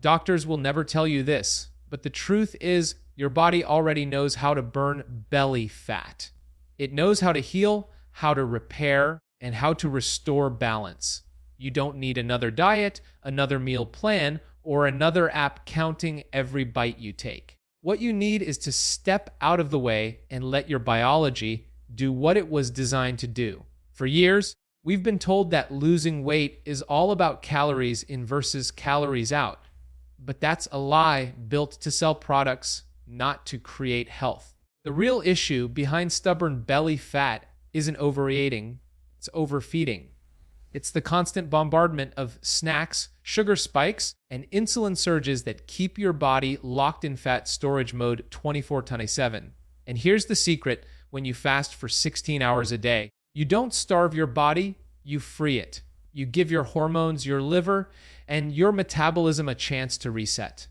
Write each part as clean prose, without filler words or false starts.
Doctors will never tell you this, but the truth is your body already knows how to burn belly fat. It knows how to heal, how to repair, and how to restore balance. You don't need another diet, another meal plan, or another app counting every bite you take. What you need is to step out of the way and let your biology do what it was designed to do. For years, we've been told that losing weight is all about calories in versus calories out. But that's a lie built to sell products, not to create health. The real issue behind stubborn belly fat isn't overeating, it's overfeeding. It's the constant bombardment of snacks, sugar spikes, and insulin surges that keep your body locked in fat storage mode 24/7. And here's the secret: when you fast for 16 hours a day, you don't starve your body, you free it. You give your hormones, your liver, and your metabolism a chance to reset.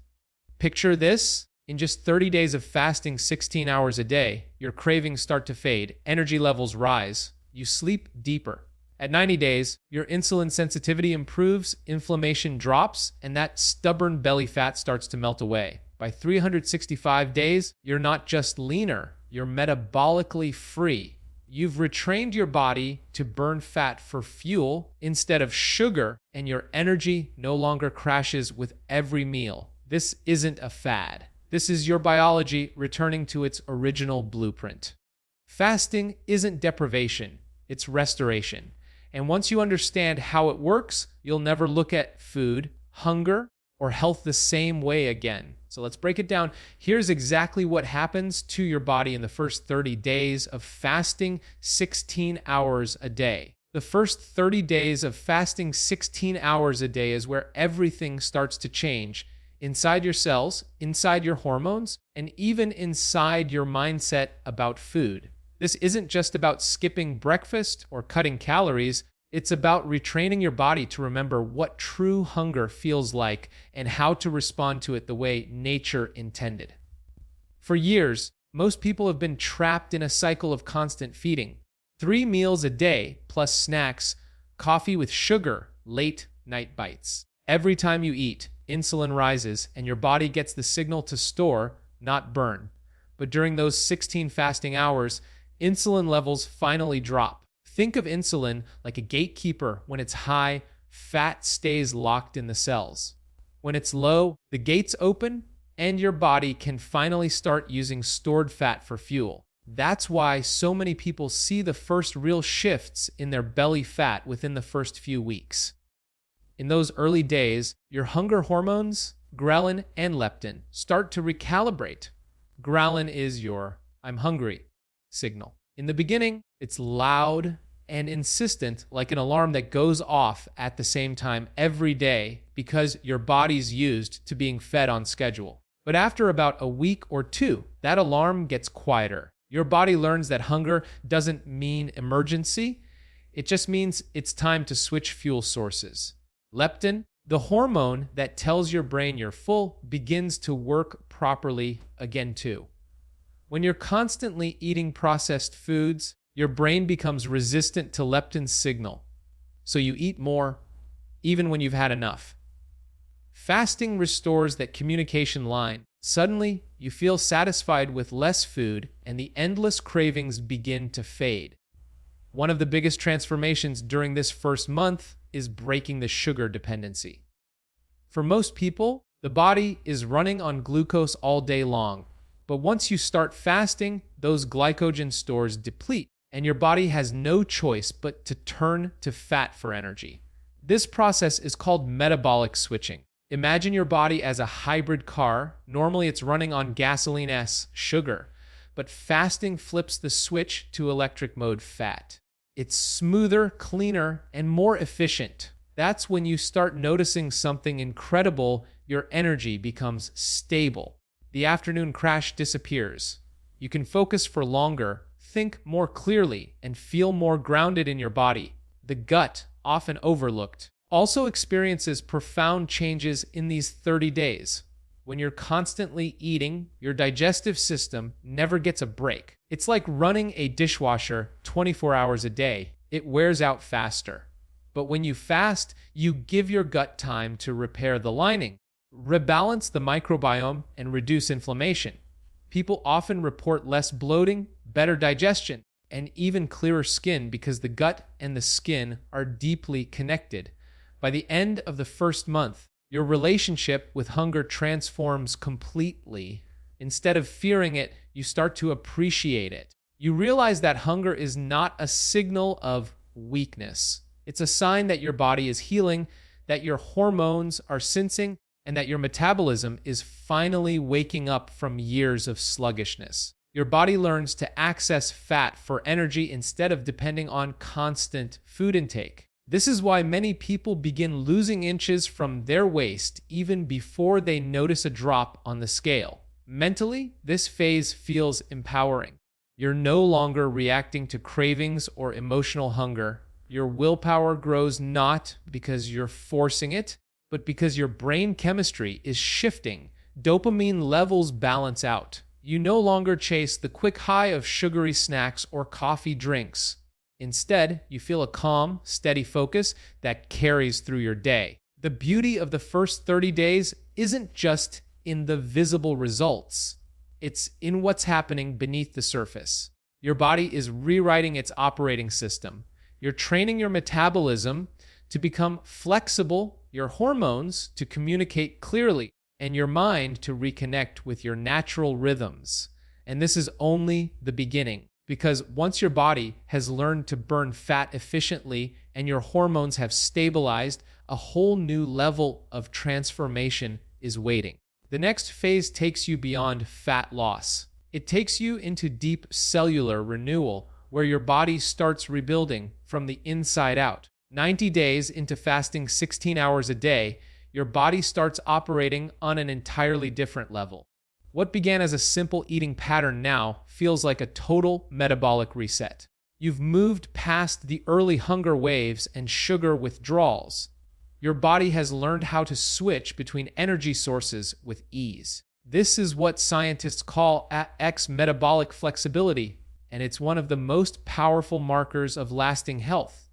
Picture this: in just 30 days of fasting 16 hours a day, your cravings start to fade, energy levels rise, you sleep deeper. At 90 days, your insulin sensitivity improves, inflammation drops, and that stubborn belly fat starts to melt away. By 365 days, you're not just leaner, you're metabolically free. You've retrained your body to burn fat for fuel instead of sugar, and your energy no longer crashes with every meal. This isn't a fad. This is your biology returning to its original blueprint. Fasting isn't deprivation, it's restoration. And once you understand how it works, you'll never look at food, hunger, or health the same way again. So let's break it down. Here's exactly what happens to your body in the first 30 days of fasting 16 hours a day. The first 30 days of fasting 16 hours a day is where everything starts to change. Inside your cells, inside your hormones, and even inside your mindset about food. This isn't just about skipping breakfast or cutting calories. It's about retraining your body to remember what true hunger feels like and how to respond to it the way nature intended. For years, most people have been trapped in a cycle of constant feeding. 3 meals a day plus snacks, coffee with sugar, late night bites. Every time you eat, insulin rises and your body gets the signal to store, not burn. But during those 16 fasting hours, insulin levels finally drop. Think of insulin like a gatekeeper. When it's high, fat stays locked in the cells. When it's low, the gates open and your body can finally start using stored fat for fuel. That's why so many people see the first real shifts in their belly fat within the first few weeks. In those early days, your hunger hormones, ghrelin and leptin, start to recalibrate. Ghrelin is your "I'm hungry" signal. In the beginning, it's loud and insistent, like an alarm that goes off at the same time every day because your body's used to being fed on schedule. But after about a week or two, that alarm gets quieter. Your body learns that hunger doesn't mean emergency. It just means it's time to switch fuel sources. Leptin, the hormone that tells your brain you're full, begins to work properly again too. When you're constantly eating processed foods, your brain becomes resistant to leptin's signal. So you eat more, even when you've had enough. Fasting restores that communication line. Suddenly, you feel satisfied with less food, and the endless cravings begin to fade. One of the biggest transformations during this first month is breaking the sugar dependency. For most people, the body is running on glucose all day long. But once you start fasting, those glycogen stores deplete, and your body has no choice but to turn to fat for energy. This process is called metabolic switching. Imagine your body as a hybrid car. Normally it's running on gasoline sugar, but fasting flips the switch to electric mode fat. It's smoother, cleaner, and more efficient. That's when you start noticing something incredible. Your energy becomes stable. The afternoon crash disappears. You can focus for longer, think more clearly, and feel more grounded in your body. The gut, often overlooked, also experiences profound changes in these 30 days. When you're constantly eating, your digestive system never gets a break. It's like running a dishwasher 24 hours a day. It wears out faster. But when you fast, you give your gut time to repair the lining. rebalance the microbiome, and reduce inflammation. People often report less bloating, better digestion, and even clearer skin because the gut and the skin are deeply connected. By the end of the first month, your relationship with hunger transforms completely. Instead of fearing it, you start to appreciate it. You realize that hunger is not a signal of weakness. It's a sign that your body is healing, that your hormones are sensing, and that your metabolism is finally waking up from years of sluggishness. Your body learns to access fat for energy instead of depending on constant food intake. This is why many people begin losing inches from their waist even before they notice a drop on the scale. Mentally, this phase feels empowering. You're no longer reacting to cravings or emotional hunger. Your willpower grows not because you're forcing it, but because your brain chemistry is shifting. Dopamine levels balance out. You no longer chase the quick high of sugary snacks or coffee drinks. Instead, you feel a calm, steady focus that carries through your day. The beauty of the first 30 days isn't just in the visible results. It's in what's happening beneath the surface. Your body is rewriting its operating system. You're training your metabolism to become flexible, your hormones to communicate clearly, and your mind to reconnect with your natural rhythms. And this is only the beginning, because once your body has learned to burn fat efficiently and your hormones have stabilized, a whole new level of transformation is waiting. The next phase takes you beyond fat loss. It takes you into deep cellular renewal, where your body starts rebuilding from the inside out. 90 days into fasting 16 hours a day, your body starts operating on an entirely different level. What began as a simple eating pattern now feels like a total metabolic reset. You've moved past the early hunger waves and sugar withdrawals. Your body has learned how to switch between energy sources with ease. This is what scientists call metabolic flexibility, and it's one of the most powerful markers of lasting health.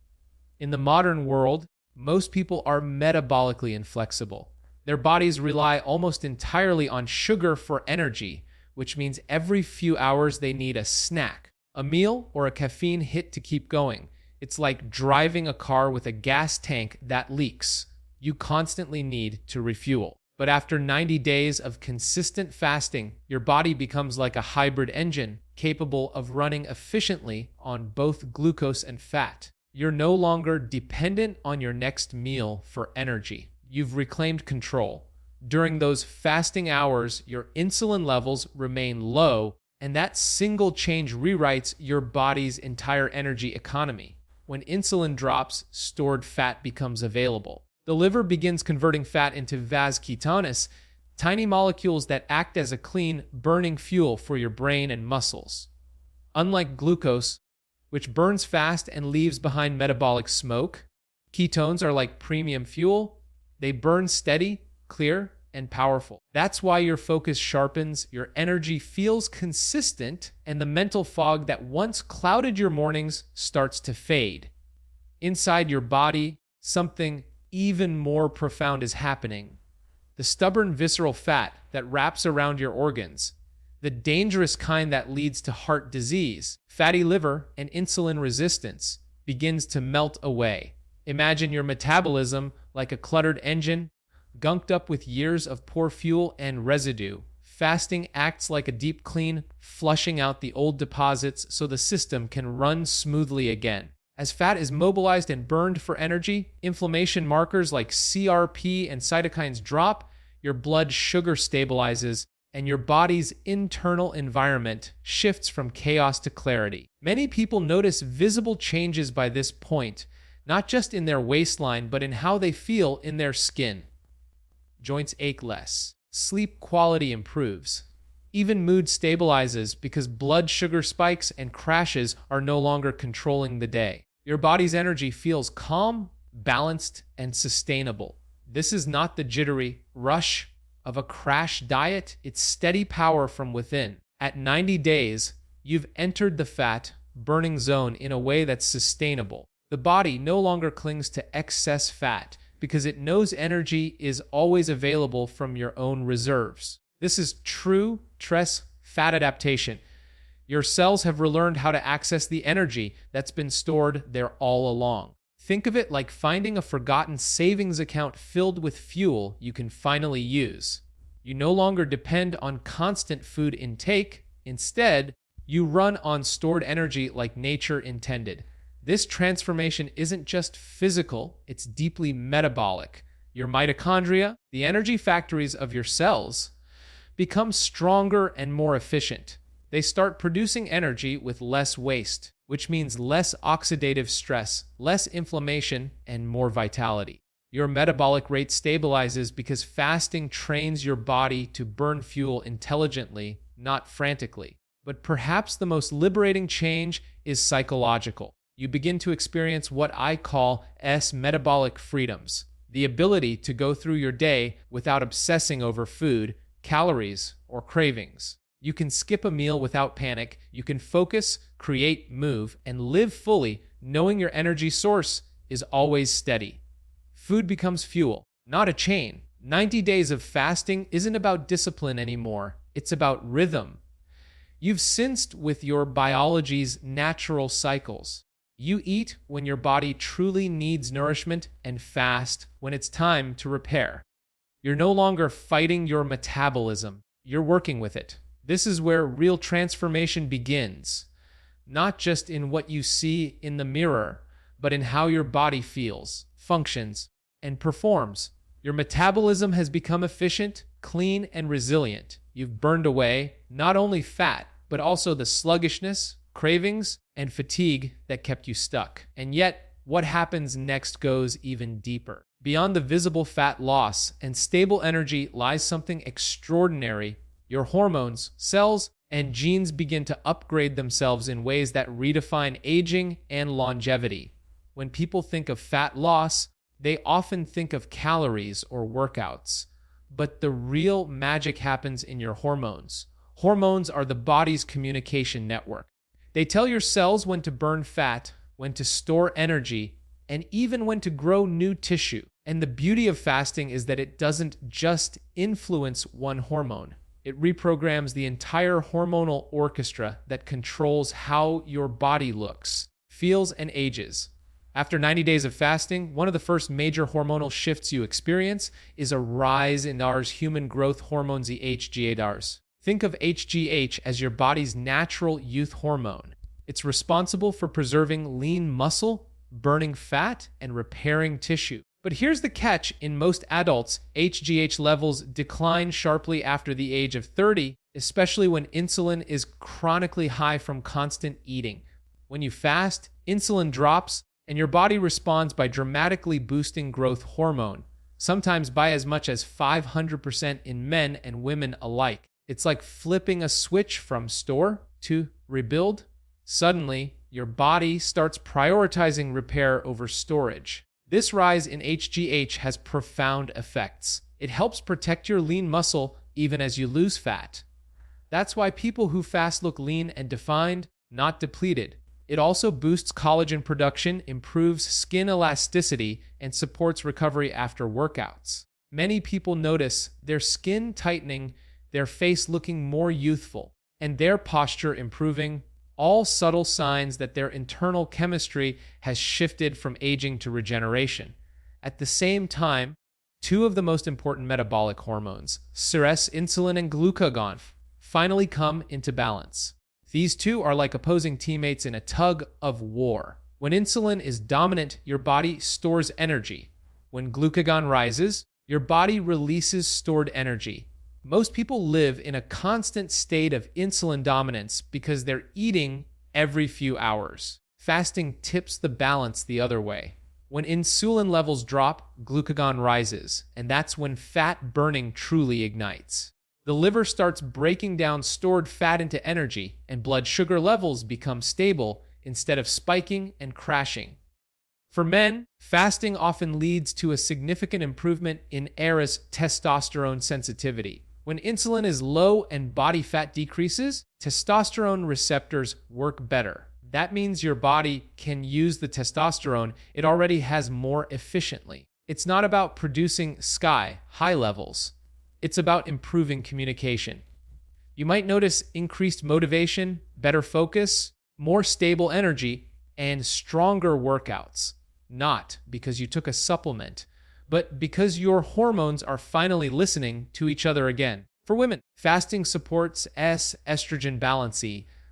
In the modern world, most people are metabolically inflexible. Their bodies rely almost entirely on sugar for energy, which means every few hours they need a snack, a meal, or a caffeine hit to keep going. It's like driving a car with a gas tank that leaks. You constantly need to refuel. But after 90 days of consistent fasting, your body becomes like a hybrid engine, capable of running efficiently on both glucose and fat. You're no longer dependent on your next meal for energy. You've reclaimed control. During those fasting hours, your insulin levels remain low, and that single change rewrites your body's entire energy economy. When insulin drops, stored fat becomes available. The liver begins converting fat into vas ketones, tiny molecules that act as a clean, burning fuel for your brain and muscles. Unlike glucose, which burns fast and leaves behind metabolic smoke, ketones are like premium fuel. They burn steady, clear, and powerful. That's why your focus sharpens, your energy feels consistent, and the mental fog that once clouded your mornings starts to fade. Inside your body, something even more profound is happening. The stubborn visceral fat that wraps around your organs, the dangerous kind that leads to heart disease, fatty liver, and insulin resistance, begins to melt away. Imagine your metabolism like a cluttered engine, gunked up with years of poor fuel and residue. Fasting acts like a deep clean, flushing out the old deposits so the system can run smoothly again. As fat is mobilized and burned for energy, inflammation markers like CRP and cytokines drop, your blood sugar stabilizes, and your body's internal environment shifts from chaos to clarity. Many people notice visible changes by this point, not just in their waistline, but in how they feel in their skin. Joints ache less. Sleep quality improves. Even mood stabilizes because blood sugar spikes and crashes are no longer controlling the day. Your body's energy feels calm, balanced, and sustainable. This is not the jittery rush of a crash diet. It's steady power from within. At 90 days, you've entered the fat burning zone in a way that's sustainable. The body no longer clings to excess fat because it knows energy is always available from your own reserves. This is true stress fat adaptation. Your cells have relearned how to access the energy that's been stored there all along. Think of it like finding a forgotten savings account filled with fuel you can finally use. You no longer depend on constant food intake. Instead, you run on stored energy like nature intended. This transformation isn't just physical, it's deeply metabolic. Your mitochondria, the energy factories of your cells, become stronger and more efficient. They start producing energy with less waste, which means less oxidative stress, less inflammation, and more vitality. Your metabolic rate stabilizes because fasting trains your body to burn fuel intelligently, not frantically. But perhaps the most liberating change is psychological. You begin to experience what I call metabolic freedoms, the ability to go through your day without obsessing over food, calories, or cravings. You can skip a meal without panic. You can focus, create, move, and live fully, knowing your energy source is always steady. Food becomes fuel, not a chain. 90 days of fasting isn't about discipline anymore. It's about rhythm. You've synced with your biology's natural cycles. You eat when your body truly needs nourishment and fast when it's time to repair. You're no longer fighting your metabolism. You're working with it. This is where real transformation begins, not just in what you see in the mirror, but in how your body feels, functions, and performs. Your metabolism has become efficient, clean, and resilient. You've burned away not only fat, but also the sluggishness, cravings, and fatigue that kept you stuck. And yet, what happens next goes even deeper. Beyond the visible fat loss and stable energy lies something extraordinary. Your hormones, cells, and genes begin to upgrade themselves in ways that redefine aging and longevity. When people think of fat loss, they often think of calories or workouts. But the real magic happens in your hormones. Hormones are the body's communication network. They tell your cells when to burn fat, when to store energy, and even when to grow new tissue. And the beauty of fasting is that it doesn't just influence one hormone. It reprograms the entire hormonal orchestra that controls how your body looks, feels, and ages. After 90 days of fasting, one of the first major hormonal shifts you experience is a rise in DARS, human growth hormones, HGH. Think of HGH as your body's natural youth hormone. It's responsible for preserving lean muscle, burning fat, and repairing tissue. But here's the catch: in most adults, HGH levels decline sharply after the age of 30, especially when insulin is chronically high from constant eating. When you fast, insulin drops, and your body responds by dramatically boosting growth hormone, sometimes by as much as 500% in men and women alike. It's like flipping a switch from store to rebuild. Suddenly, your body starts prioritizing repair over storage. This rise in HGH has profound effects. It helps protect your lean muscle even as you lose fat. That's why people who fast look lean and defined, not depleted. It also boosts collagen production, improves skin elasticity, and supports recovery after workouts. Many people notice their skin tightening, their face looking more youthful, and their posture improving, all subtle signs that their internal chemistry has shifted from aging to regeneration. At the same time, two of the most important metabolic hormones, stress, insulin, and glucagon, finally come into balance. These two are like opposing teammates in a tug of war. When insulin is dominant, your body stores energy. When glucagon rises, your body releases stored energy. Most people live in a constant state of insulin dominance because they're eating every few hours. Fasting tips the balance the other way. When insulin levels drop, glucagon rises, and that's when fat burning truly ignites. The liver starts breaking down stored fat into energy, and blood sugar levels become stable instead of spiking and crashing. For men, fasting often leads to a significant improvement in testosterone sensitivity. When insulin is low and body fat decreases, testosterone receptors work better. That means your body can use the testosterone it already has more efficiently. It's not about producing sky-high levels. It's about improving communication. You might notice increased motivation, better focus, more stable energy, and stronger workouts. Not because you took a supplement, but because your hormones are finally listening to each other again. For women, fasting supports estrogen balance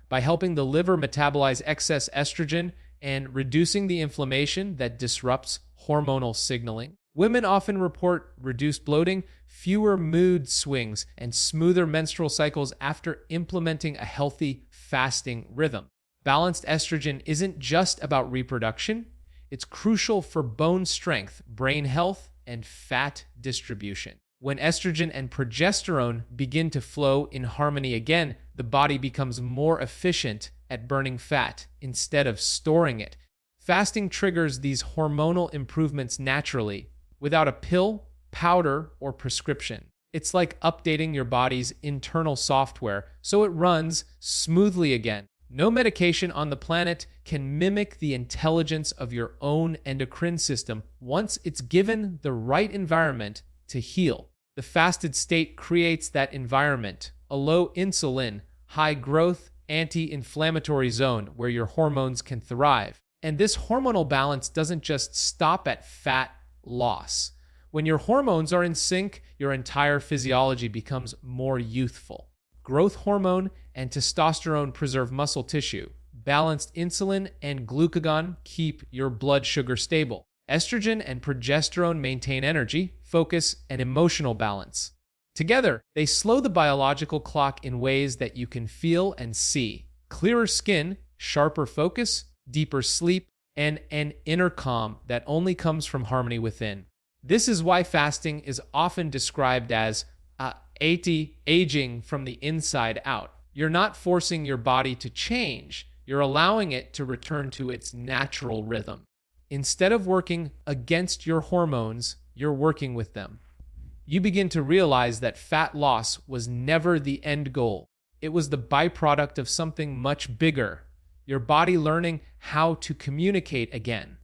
by helping the liver metabolize excess estrogen and reducing the inflammation that disrupts hormonal signaling. Women often report reduced bloating, fewer mood swings, and smoother menstrual cycles after implementing a healthy fasting rhythm. Balanced estrogen isn't just about reproduction, it's crucial for bone strength, brain health, and fat distribution. When estrogen and progesterone begin to flow in harmony again, the body becomes more efficient at burning fat instead of storing it. Fasting triggers these hormonal improvements naturally, without a pill, powder, or prescription. It's like updating your body's internal software so it runs smoothly again. No medication on the planet can mimic the intelligence of your own endocrine system once it's given the right environment to heal. The fasted state creates that environment, a low insulin, high growth, anti-inflammatory zone where your hormones can thrive. And this hormonal balance doesn't just stop at fat loss. When your hormones are in sync, your entire physiology becomes more youthful. Growth hormone and testosterone preserve muscle tissue. Balanced insulin and glucagon keep your blood sugar stable. Estrogen and progesterone maintain energy, focus, and emotional balance. Together, they slow the biological clock in ways that you can feel and see. Clearer skin, sharper focus, deeper sleep, and an inner calm that only comes from harmony within. This is why fasting is often described as aging from the inside out. You're not forcing your body to change, you're allowing it to return to its natural rhythm. Instead of working against your hormones, you're working with them. You begin to realize that fat loss was never the end goal. It was the byproduct of something much bigger, your body learning how to communicate again.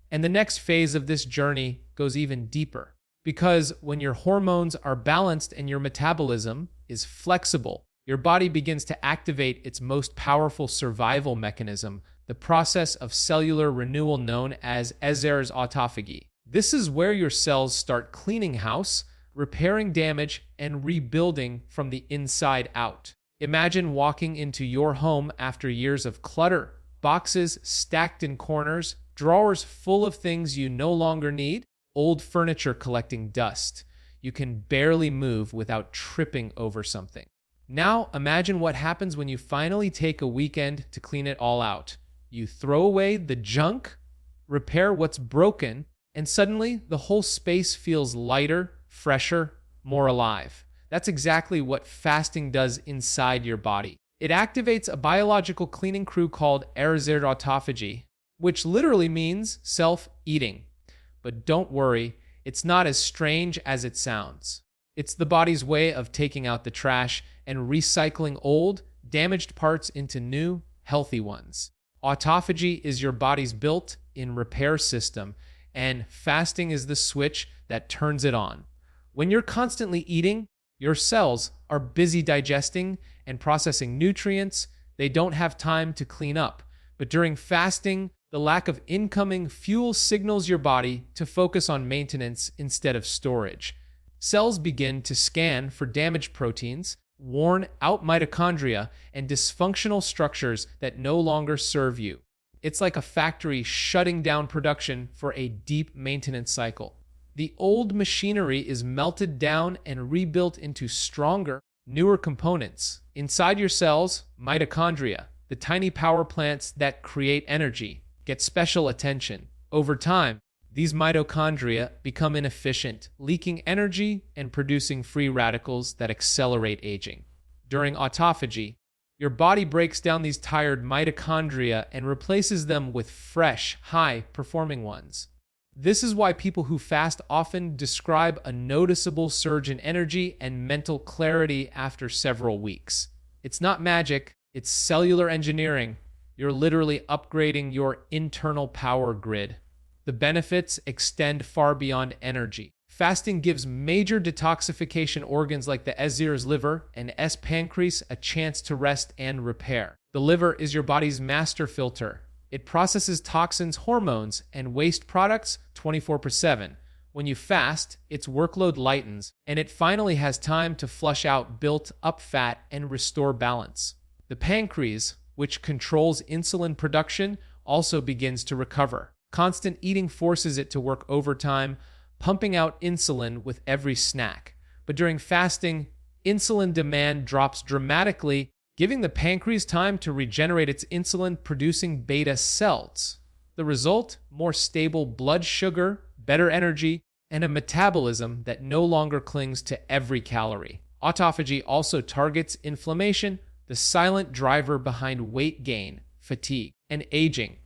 And the next phase of this journey goes even deeper. Because when your hormones are balanced and your metabolism is flexible, your body begins to activate its most powerful survival mechanism, the process of cellular renewal known as autophagy. This is where your cells start cleaning house, repairing damage, and rebuilding from the inside out. Imagine walking into your home after years of clutter, boxes stacked in corners, drawers full of things you no longer need, old furniture collecting dust. You can barely move without tripping over something. Now imagine what happens when you finally take a weekend to clean it all out. You throw away the junk, repair what's broken, and suddenly the whole space feels lighter, fresher, more alive. That's exactly what fasting does inside your body. It activates a biological cleaning crew called autophagy, which literally means self-eating. But don't worry, it's not as strange as it sounds. It's the body's way of taking out the trash and recycling old, damaged parts into new, healthy ones. Autophagy is your body's built-in repair system, and fasting is the switch that turns it on. When you're constantly eating, your cells are busy digesting and processing nutrients. They don't have time to clean up. But during fasting, the lack of incoming fuel signals your body to focus on maintenance instead of storage. Cells begin to scan for damaged proteins, worn-out mitochondria, and dysfunctional structures that no longer serve you. It's like a factory shutting down production for a deep maintenance cycle. The old machinery is melted down and rebuilt into stronger, newer components. Inside your cells, mitochondria, the tiny power plants that create energy, get special attention. Over time, these mitochondria become inefficient, leaking energy and producing free radicals that accelerate aging. During autophagy, your body breaks down these tired mitochondria and replaces them with fresh, high-performing ones. This is why people who fast often describe a noticeable surge in energy and mental clarity after several weeks. It's not magic, it's cellular engineering. You're literally upgrading your internal power grid. The benefits extend far beyond energy. Fasting gives major detoxification organs like the S0's liver and S pancreas a chance to rest and repair. The liver is your body's master filter. It processes toxins, hormones, and waste products 24/7. When you fast, its workload lightens, and it finally has time to flush out built-up fat and restore balance. The pancreas, which controls insulin production, also begins to recover. Constant eating forces it to work overtime, pumping out insulin with every snack. But during fasting, insulin demand drops dramatically, giving the pancreas time to regenerate its insulin-producing beta cells. The result? More stable blood sugar, better energy, and a metabolism that no longer clings to every calorie. Autophagy also targets inflammation, the silent driver behind weight gain, fatigue, and aging.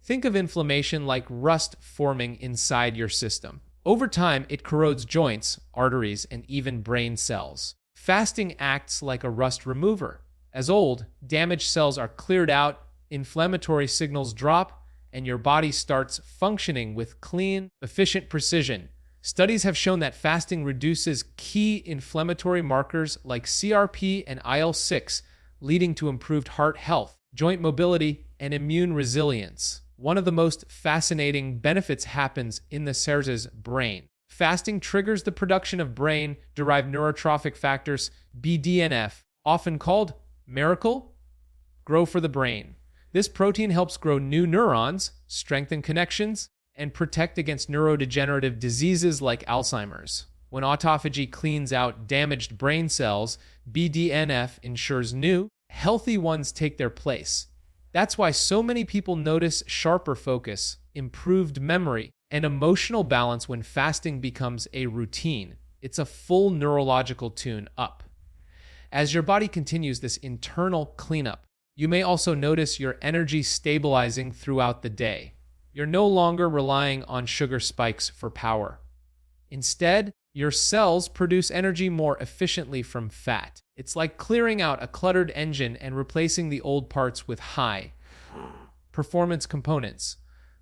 Think of inflammation like rust forming inside your system. Over time, it corrodes joints, arteries, and even brain cells. Fasting acts like a rust remover. As old, damaged cells are cleared out, inflammatory signals drop, and your body starts functioning with clean, efficient precision. Studies have shown that fasting reduces key inflammatory markers like CRP and IL-6, leading to improved heart health, joint mobility, and immune resilience. One of the most fascinating benefits happens in the cells' brain. Fasting triggers the production of brain-derived neurotrophic factors, BDNF, often called miracle grow for the brain. This protein helps grow new neurons, strengthen connections, and protect against neurodegenerative diseases like Alzheimer's. When autophagy cleans out damaged brain cells, BDNF ensures new, healthy ones take their place. That's why so many people notice sharper focus, improved memory, and emotional balance when fasting becomes a routine. It's a full neurological tune-up. As your body continues this internal cleanup, you may also notice your energy stabilizing throughout the day. You're no longer relying on sugar spikes for power. Instead, your cells produce energy more efficiently from fat. It's like clearing out a cluttered engine and replacing the old parts with high-performance components.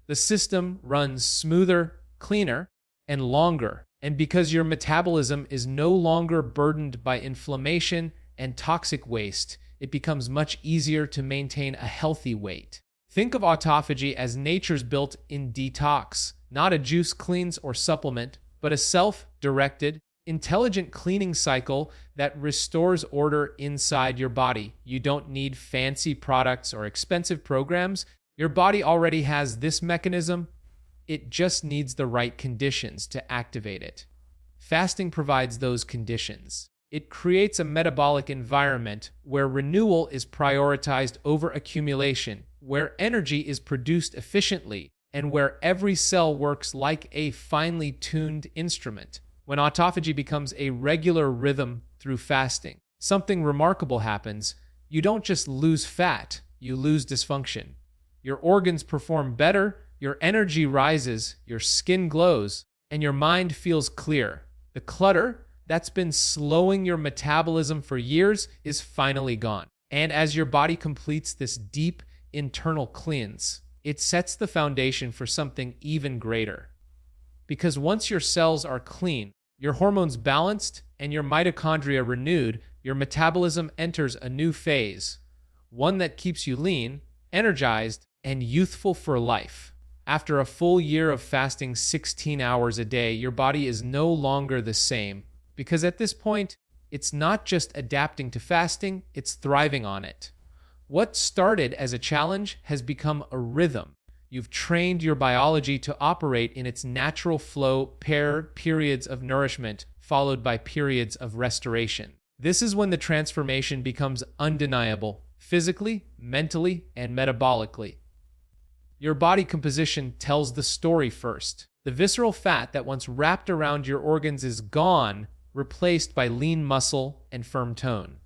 The system runs smoother, cleaner, and longer. And because your metabolism is no longer burdened by inflammation and toxic waste, it becomes much easier to maintain a healthy weight. Think of autophagy as nature's built-in detox, not a juice cleanse or supplement, but a self-directed, intelligent cleaning cycle that restores order inside your body. You don't need fancy products or expensive programs. Your body already has this mechanism. It just needs the right conditions to activate it. Fasting provides those conditions. It creates a metabolic environment where renewal is prioritized over accumulation, where energy is produced efficiently, and where every cell works like a finely tuned instrument. When autophagy becomes a regular rhythm through fasting, something remarkable happens. You don't just lose fat, you lose dysfunction. Your organs perform better, your energy rises, your skin glows, and your mind feels clear. The clutter that's been slowing your metabolism for years is finally gone. And as your body completes this deep internal cleanse, it sets the foundation for something even greater. Because once your cells are clean, your hormones balanced, and your mitochondria renewed, your metabolism enters a new phase, one that keeps you lean, energized, and youthful for life. After a full year of fasting 16 hours a day, your body is no longer the same, because at this point, it's not just adapting to fasting, it's thriving on it. What started as a challenge has become a rhythm. You've trained your biology to operate in its natural flow, periods of nourishment, followed by periods of restoration. This is when the transformation becomes undeniable, physically, mentally, and metabolically. Your body composition tells the story first. The visceral fat that once wrapped around your organs is gone, replaced by lean muscle and firm tone.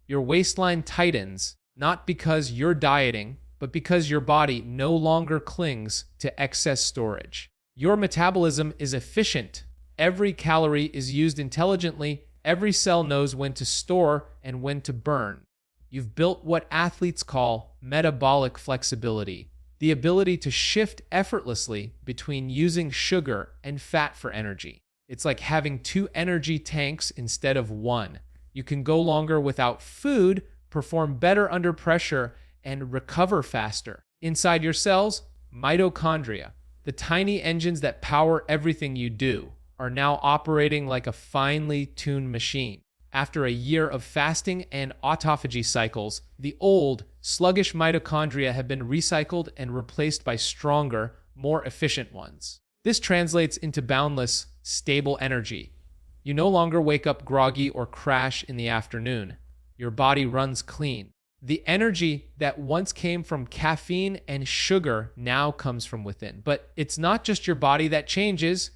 Your waistline tightens, not because you're dieting, but because your body no longer clings to excess storage. Your metabolism is efficient. Every calorie is used intelligently. Every cell knows when to store and when to burn. You've built what athletes call metabolic flexibility, the ability to shift effortlessly between using sugar and fat for energy. It's like having two energy tanks instead of one. You can go longer without food, perform better under pressure, and recover faster. Inside your cells, mitochondria, the tiny engines that power everything you do, are now operating like a finely tuned machine. After a year of fasting and autophagy cycles, the old, sluggish mitochondria have been recycled and replaced by stronger, more efficient ones. This translates into boundless, stable energy. You no longer wake up groggy or crash in the afternoon. Your body runs clean. The energy that once came from caffeine and sugar now comes from within. But it's not just your body that changes,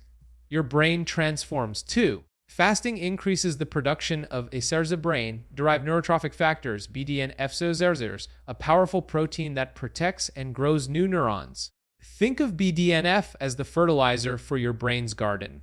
your brain transforms too. Fasting increases the production of brain-derived neurotrophic factors, BDNF, a powerful protein that protects and grows new neurons. Think of BDNF as the fertilizer for your brain's garden.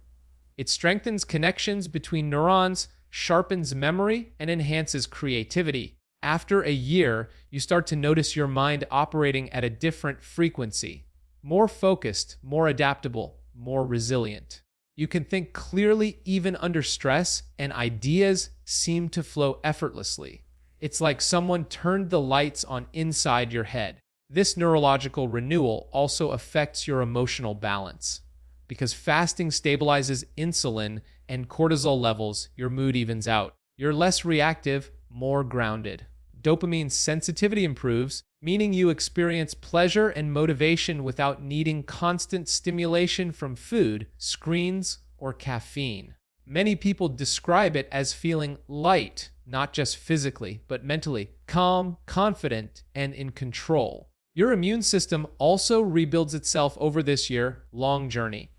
It strengthens connections between neurons, sharpens memory, and enhances creativity. After a year, you start to notice your mind operating at a different frequency, more focused, more adaptable, more resilient. You can think clearly even under stress, and ideas seem to flow effortlessly. It's like someone turned the lights on inside your head. This neurological renewal also affects your emotional balance. Because fasting stabilizes insulin and cortisol levels, your mood evens out. You're less reactive, more grounded. Dopamine sensitivity improves, meaning you experience pleasure and motivation without needing constant stimulation from food, screens, or caffeine. Many people describe it as feeling light, not just physically, but mentally, calm, confident, and in control. Your immune system also rebuilds itself over this year-long journey.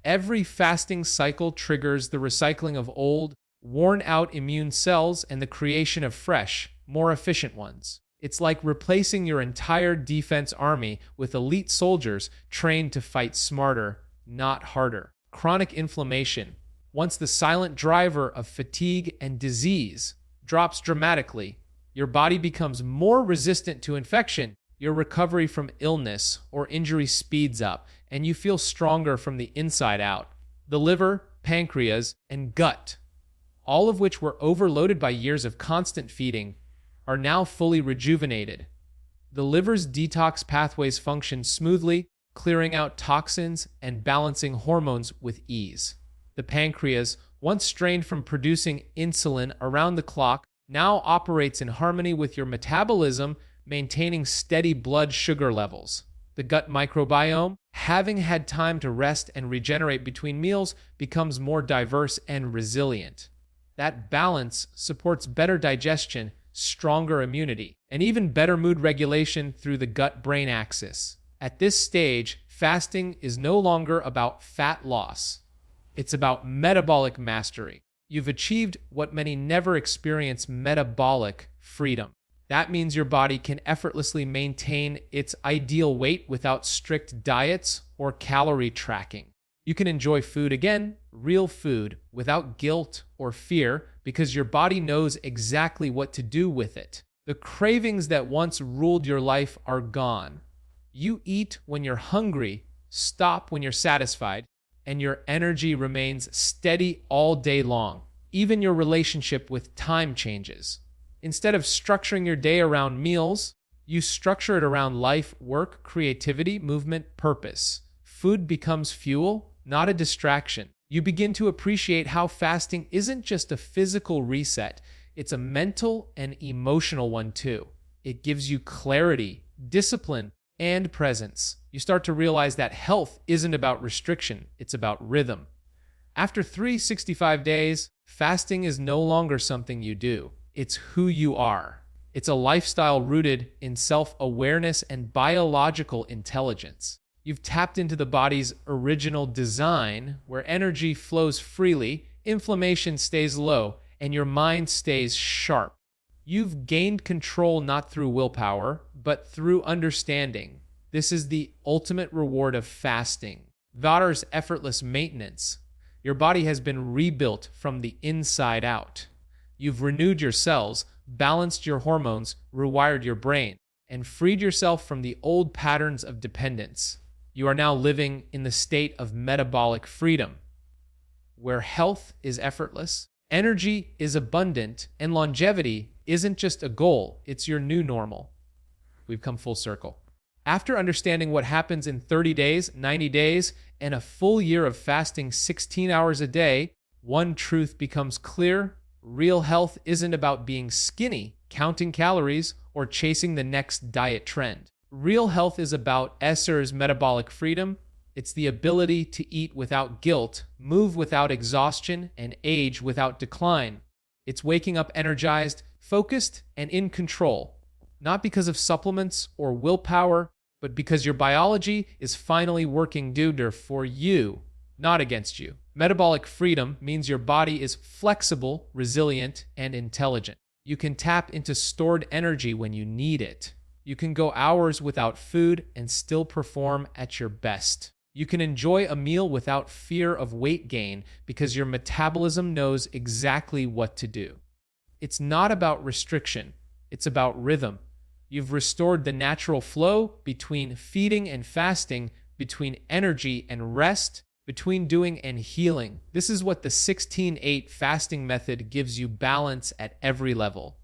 Every fasting cycle triggers the recycling of old, worn-out immune cells and the creation of fresh, more efficient ones. It's like replacing your entire defense army with elite soldiers trained to fight smarter, not harder. Chronic inflammation, once the silent driver of fatigue and disease, drops dramatically. Your body becomes more resistant to infection. Your recovery from illness or injury speeds up, and you feel stronger from the inside out. The liver, pancreas, and gut, all of which were overloaded by years of constant feeding, are now fully rejuvenated. The liver's detox pathways function smoothly, clearing out toxins and balancing hormones with ease. The pancreas, once strained from producing insulin around the clock, now operates in harmony with your metabolism, maintaining steady blood sugar levels. The gut microbiome, having had time to rest and regenerate between meals, becomes more diverse and resilient. That balance supports better digestion, stronger immunity, and even better mood regulation through the gut-brain axis. At this stage, fasting is no longer about fat loss. It's about metabolic mastery. You've achieved what many never experience: metabolic freedom. That means your body can effortlessly maintain its ideal weight without strict diets or calorie tracking. You can enjoy food again, real food, without guilt or fear, because your body knows exactly what to do with it. The cravings that once ruled your life are gone. You eat when you're hungry, stop when you're satisfied, and your energy remains steady all day long. Even your relationship with time changes. Instead of structuring your day around meals, you structure it around life, work, creativity, movement, purpose. Food becomes fuel, not a distraction. You begin to appreciate how fasting isn't just a physical reset, it's a mental and emotional one too. It gives you clarity, discipline, and presence. You start to realize that health isn't about restriction, it's about rhythm. After 365 days, fasting is no longer something you do. It's who you are. It's a lifestyle rooted in self-awareness and biological intelligence. You've tapped into the body's original design, where energy flows freely, inflammation stays low, and your mind stays sharp. You've gained control not through willpower, but through understanding. This is the ultimate reward of fasting. Vadar's effortless maintenance. Your body has been rebuilt from the inside out. You've renewed your cells, balanced your hormones, rewired your brain. and freed yourself from the old patterns of dependence. You are now living in the state of metabolic freedom, where health is effortless, energy is abundant, and longevity isn't just a goal, it's your new normal. We've come full circle. After understanding what happens in 30 days, 90 days, and a full year of fasting 16 hours a day, one truth becomes clear. Real health isn't about being skinny, counting calories, or chasing the next diet trend. Real health is about Esser's metabolic freedom. It's the ability to eat without guilt, move without exhaustion, and age without decline. It's waking up energized, focused, and in control, not because of supplements or willpower, but because your biology is finally working for you, not against you. Metabolic freedom means your body is flexible, resilient, and intelligent. You can tap into stored energy when you need it. You can go hours without food and still perform at your best. You can enjoy a meal without fear of weight gain because your metabolism knows exactly what to do. It's not about restriction, it's about rhythm. You've restored the natural flow between feeding and fasting, between energy and rest, between doing and healing. This is what the 16-8 fasting method gives you: balance at every level.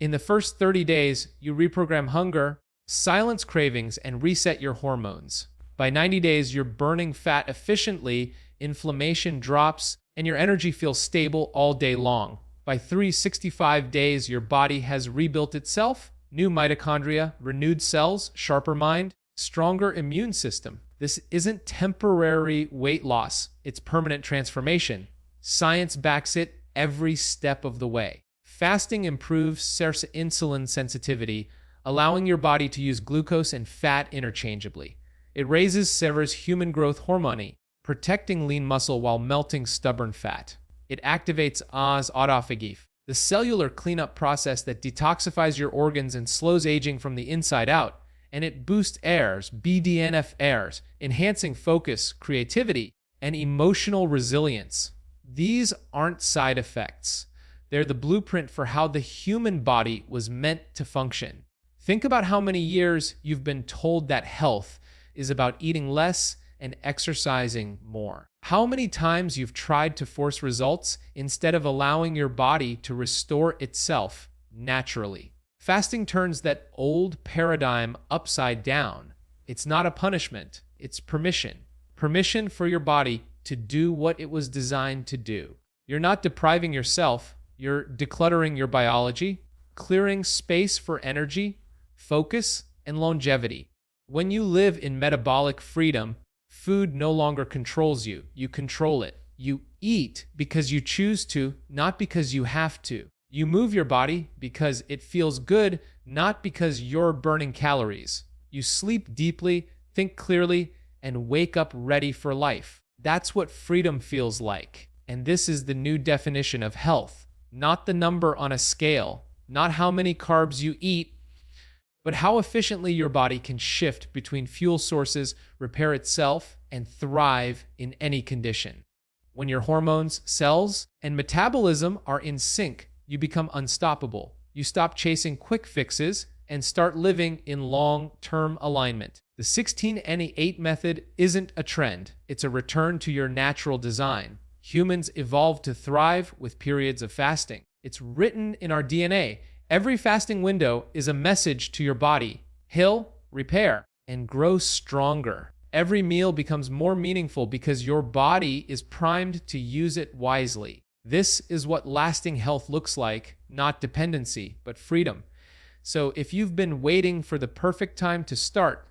In the first 30 days, you reprogram hunger, silence cravings, and reset your hormones. By 90 days, you're burning fat efficiently, inflammation drops, and your energy feels stable all day long. By 365 days, your body has rebuilt itself: new mitochondria, renewed cells, sharper mind, stronger immune system. This isn't temporary weight loss, it's permanent transformation. Science backs it every step of the way. Fasting improves insulin sensitivity, allowing your body to use glucose and fat interchangeably. It raises Sever's human growth hormone, protecting lean muscle while melting stubborn fat. It activates autophagy, the cellular cleanup process that detoxifies your organs and slows aging from the inside out, and it boosts BDNF, enhancing focus, creativity, and emotional resilience. These aren't side effects. They're the blueprint for how the human body was meant to function. Think about how many years you've been told that health is about eating less and exercising more. How many times you've tried to force results instead of allowing your body to restore itself naturally. Fasting turns that old paradigm upside down. It's not a punishment, it's permission. Permission for your body to do what it was designed to do. You're not depriving yourself, you're decluttering your biology, clearing space for energy, focus, and longevity. When you live in metabolic freedom, food no longer controls you. You control it. You eat because you choose to, not because you have to. You move your body because it feels good, not because you're burning calories. You sleep deeply, think clearly, and wake up ready for life. That's what freedom feels like. And this is the new definition of health. Not the number on a scale, not how many carbs you eat, but how efficiently your body can shift between fuel sources, repair itself, and thrive in any condition. When your hormones, cells, and metabolism are in sync, you become unstoppable. You stop chasing quick fixes and start living in long-term alignment. The 16-8 method isn't a trend. It's a return to your natural design. Humans evolved to thrive with periods of fasting. It's written in our DNA. Every fasting window is a message to your body: heal, repair, and grow stronger. Every meal becomes more meaningful because your body is primed to use it wisely. This is what lasting health looks like, not dependency, but freedom. So if you've been waiting for the perfect time to start,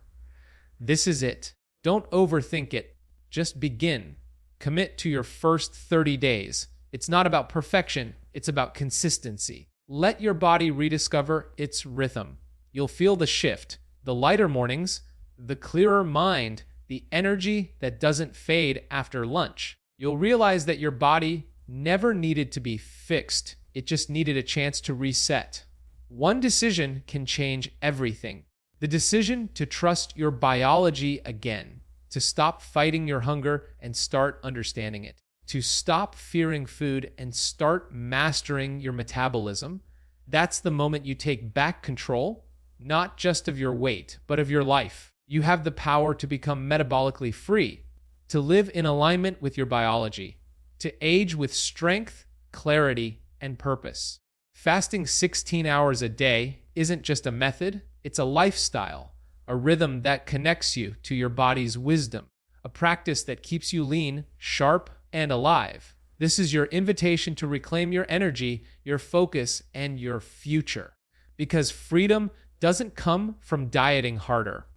this is it. Don't overthink it. Just begin. Commit to your first 30 days. It's not about perfection, it's about consistency. Let your body rediscover its rhythm. You'll feel the shift, the lighter mornings, the clearer mind, the energy that doesn't fade after lunch. You'll realize that your body never needed to be fixed. It just needed a chance to reset. One decision can change everything. The decision to trust your biology again, to stop fighting your hunger and start understanding it, to stop fearing food and start mastering your metabolism. That's the moment you take back control, not just of your weight, but of your life. You have the power to become metabolically free, to live in alignment with your biology, to age with strength, clarity, and purpose. Fasting 16 hours a day isn't just a method, it's a lifestyle, a rhythm that connects you to your body's wisdom, a practice that keeps you lean, sharp, and alive. This is your invitation to reclaim your energy, your focus, and your future. Because freedom doesn't come from dieting harder.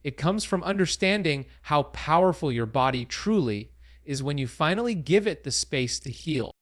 It comes from understanding how powerful your body truly is when you finally give it the space to heal.